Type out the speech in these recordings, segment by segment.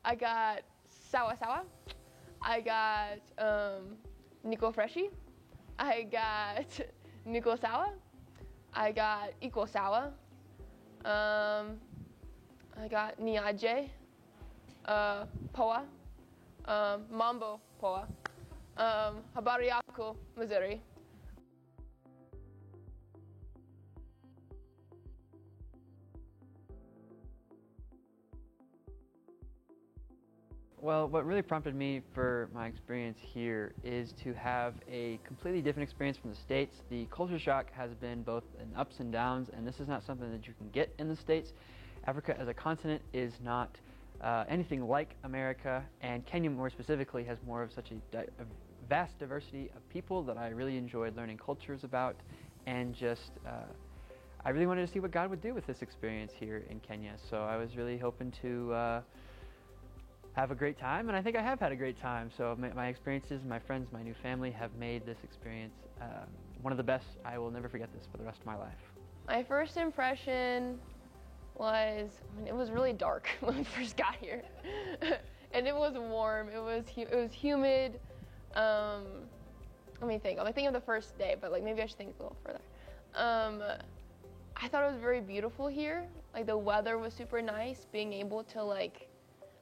I got Sawa Sawa. I got Nico Freshie. I got Nico Sawa. I got Equal Sawa. I got Niaje. Poa. Mambo Poa. Habariako, Missouri. Well, what really prompted me for my experience here is to have a completely different experience from the States. The culture shock has been both in ups and downs, and this is not something that you can get in the States. Africa as a continent is not anything like America, and Kenya more specifically has more of such a vast diversity of people that I really enjoyed learning cultures about, and just I really wanted to see what God would do with this experience here in Kenya. So I was really hoping to have a great time, and I think I have had a great time. So my experiences, my friends, my new family have made this experience one of the best. I will never forget this for the rest of my life. My first impression was, it was really dark when we first got here. And it was warm, it was humid. Let me think of the first day, but maybe I should think a little further. I thought it was very beautiful here. The weather was super nice, being able to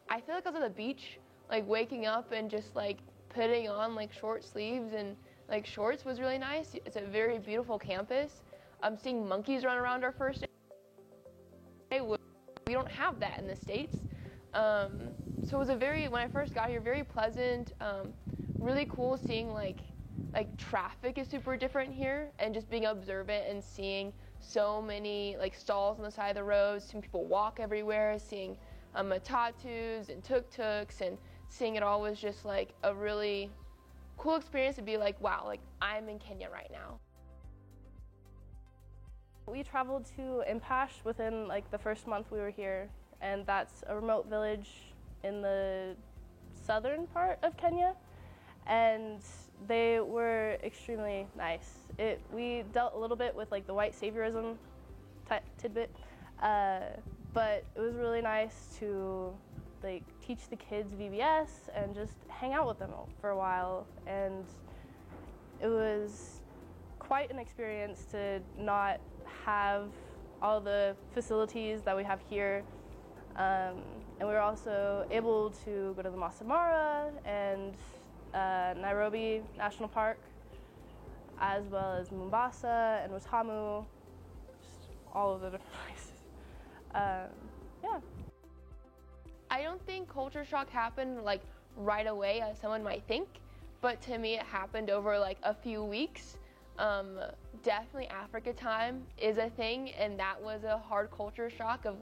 I feel like I was at the beach, waking up and just putting on short sleeves and shorts was really nice. It's a very beautiful campus. Seeing monkeys run around our first day, we don't have that in the States. So it was when I first got here, very pleasant, really cool seeing traffic is super different here, and just being observant and seeing so many stalls on the side of the road, seeing people walk everywhere, seeing matatus and tuk-tuks, and seeing it all was just a really cool experience to be wow, I'm in Kenya right now. We traveled to Impash within the first month we were here, and that's a remote village in the southern part of Kenya, and they were extremely nice. We dealt a little bit with the white saviorism tidbit, but it was really nice to teach the kids VBS and just hang out with them for a while, and it was quite an experience to not have all the facilities that we have here, and we were also able to go to the Masai Mara and Nairobi National Park, as well as Mombasa and Watamu, just all of the different places. Yeah. I don't think culture shock happened right away as someone might think, but to me it happened over a few weeks. Definitely Africa time is a thing, and that was a hard culture shock of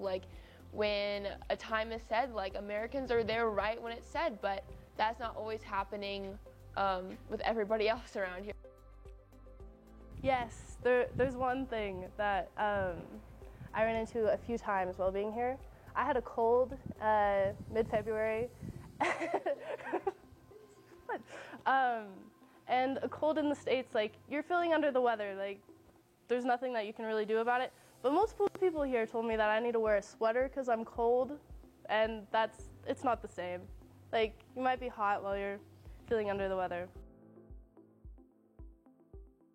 when a time is said, Americans are there right when it's said, but that's not always happening with everybody else around here. Yes, there's one thing that I ran into a few times while being here. I had a cold mid-February. And a cold in the States, you're feeling under the weather, there's nothing that you can really do about it. But most people here told me that I need to wear a sweater because I'm cold, and it's not the same. You might be hot while you're feeling under the weather.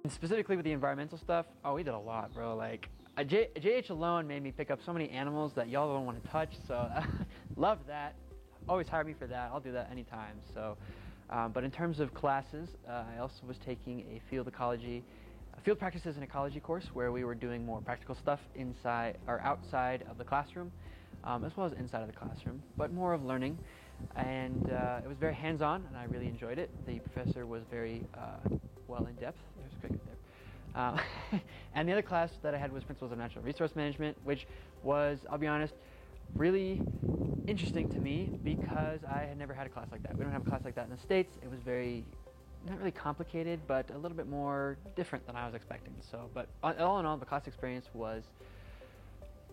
And specifically with the environmental stuff, we did a lot, bro. JH alone made me pick up so many animals that y'all don't want to touch, so love that. Always hire me for that. I'll do that anytime. So, but in terms of classes, I also was taking a field practices and ecology course where we were doing more practical stuff inside or outside of the classroom, as well as inside of the classroom, but more of learning. And it was very hands-on, and I really enjoyed it. The professor was very well in depth. There's a cricket there. And the other class that I had was Principles of Natural Resource Management, which was, I'll be honest, really interesting to me because I had never had a class like that. We don't have a class like that in the States. It was not really complicated, but a little bit more different than I was expecting. So, but all in all, the class experience was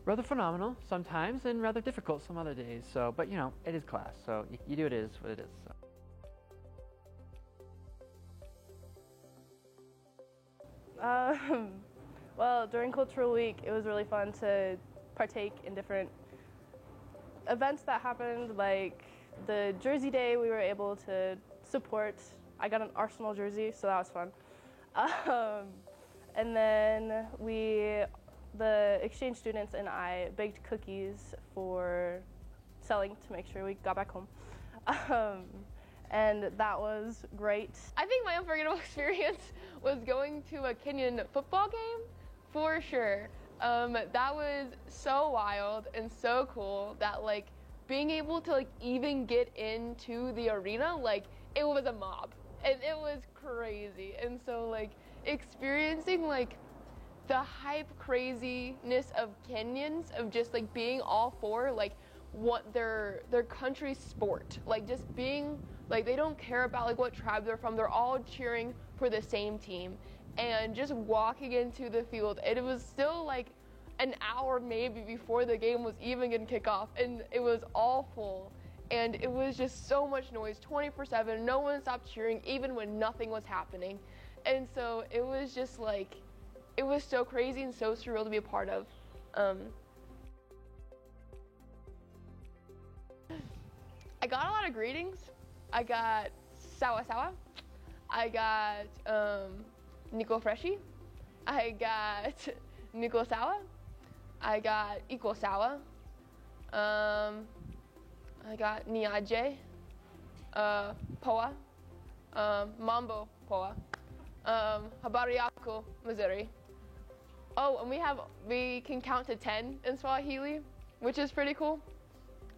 rather phenomenal sometimes and rather difficult some other days. So, but it is class, so you do it is what it is. So. Well, during Cultural Week, it was really fun to partake in different events that happened, the Jersey Day, we were able to support. I got an Arsenal jersey, so that was fun. And then the exchange students and I baked cookies for selling to make sure we got back home. And that was great. I think my unforgettable experience was going to a Kenyan football game, for sure. That was so wild and so cool that like being able to like even get into the arena, like it was a mob and it was crazy. And so like experiencing like the hype craziness of Kenyans, of just like being all for like what their country's sport, like just being like they don't care about like what tribe they're from, they're all cheering for the same team. And just walking into the field, it was still like an hour maybe before the game was even gonna kick off, and it was all full, and it was just so much noise 24/7. No one stopped cheering even when nothing was happening. And so it was just like, it was so crazy and so surreal to be a part of. I got a lot of greetings. I got sawa sawa. I got Nico Freshi. I got Nico Sawa. I got Iko Sawa. I got Niaje. Poa. Mambo Poa. Habari yako, Missouri. Oh, and we can count to 10 in Swahili, which is pretty cool.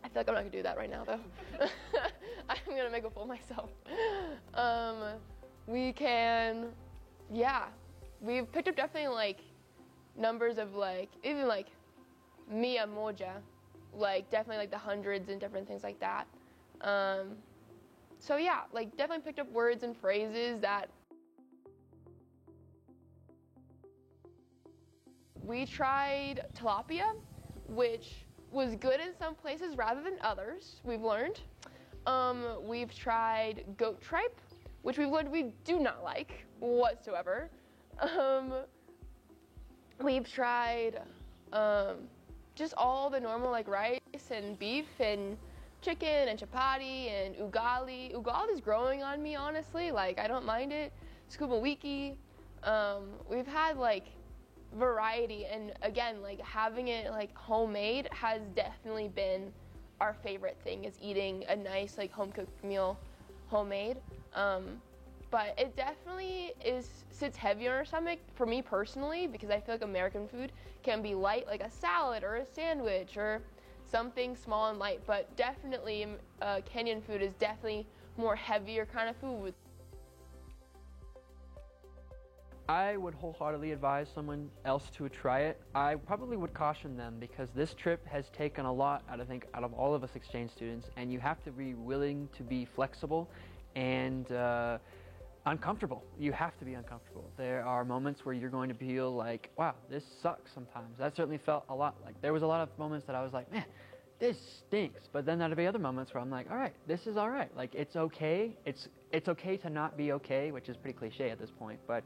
I feel like I'm not gonna do that right now though. I'm gonna make a fool of myself. We can, yeah, we've picked up definitely like numbers of like, even like mia moja, like definitely like the hundreds and different things like that. So yeah, like definitely picked up words and phrases that we tried tilapia, which was good in some places rather than others, we've learned. We've tried goat tripe, which we've learned we do not like whatsoever. We've tried just all the normal like rice and beef and chicken and chapati and ugali. Ugali's growing on me, honestly. Like, I don't mind it. Scuba wiki. We've had like variety, and again, like having it like homemade has definitely been our favorite thing, is eating a nice like home cooked meal homemade. But it definitely sits heavy on our stomach for me personally, because I feel like American food can be light, like a salad or a sandwich or something small and light, but definitely Kenyan food is definitely more heavier kind of food. I would wholeheartedly advise someone else to try it. I probably would caution them, because this trip has taken a lot, I think, out of all of us exchange students, and you have to be willing to be flexible and uncomfortable. You have to be uncomfortable. There are moments where you're going to feel like, wow, this sucks sometimes. That certainly felt a lot like, there was a lot of moments that I was like, man, this stinks. But then there'd be other moments where I'm like, all right, this is all right. Like, it's okay. It's okay to not be okay, which is pretty cliche at this point, but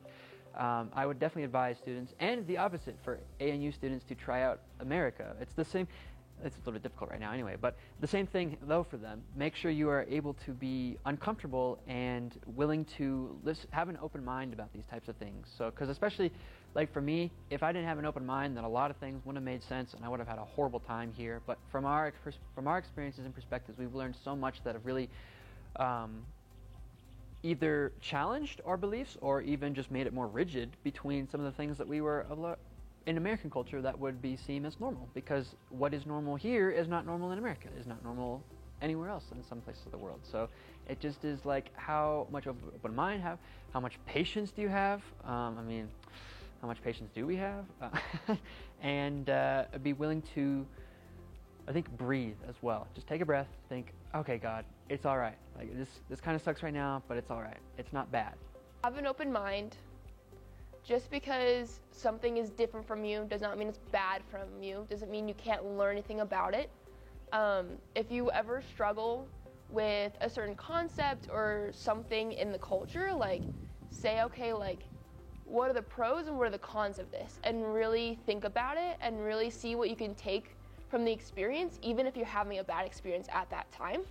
I would definitely advise students, and the opposite for ANU students, to try out America. It's the same. It's a little bit difficult right now anyway, but the same thing though for them. Make sure you are able to be uncomfortable and willing to have an open mind about these types of things. So, because especially like for me, if I didn't have an open mind, then a lot of things wouldn't have made sense, and I would have had a horrible time here. But from our experiences and perspectives, we've learned so much that have really either challenged our beliefs or even just made it more rigid between some of the things that we were in American culture that would be seen as normal, because what is normal here is not normal in America, is not normal anywhere else in some places of the world. So it just is like, how much open mind have, how much patience do you have? I mean, how much patience do we have? And be willing to, I think, breathe as well. Just take a breath, think, okay, God, it's all right. Like, this kind of sucks right now, but it's all right. It's not bad. Have an open mind. Just because something is different from you does not mean it's bad from you. Doesn't mean you can't learn anything about it. If you ever struggle with a certain concept or something in the culture, like, say, okay, like, what are the pros and what are the cons of this? And really think about it and really see what you can take from the experience, even if you're having a bad experience at that time.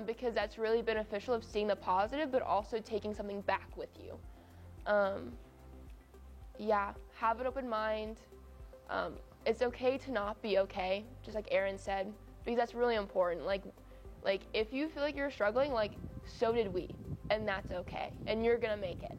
because that's really beneficial of seeing the positive, but also taking something back with you. Yeah, have an open mind. It's okay to not be okay, just like Aaron said, because that's really important. Like if you feel like you're struggling, like so did we, and that's okay, and you're gonna make it.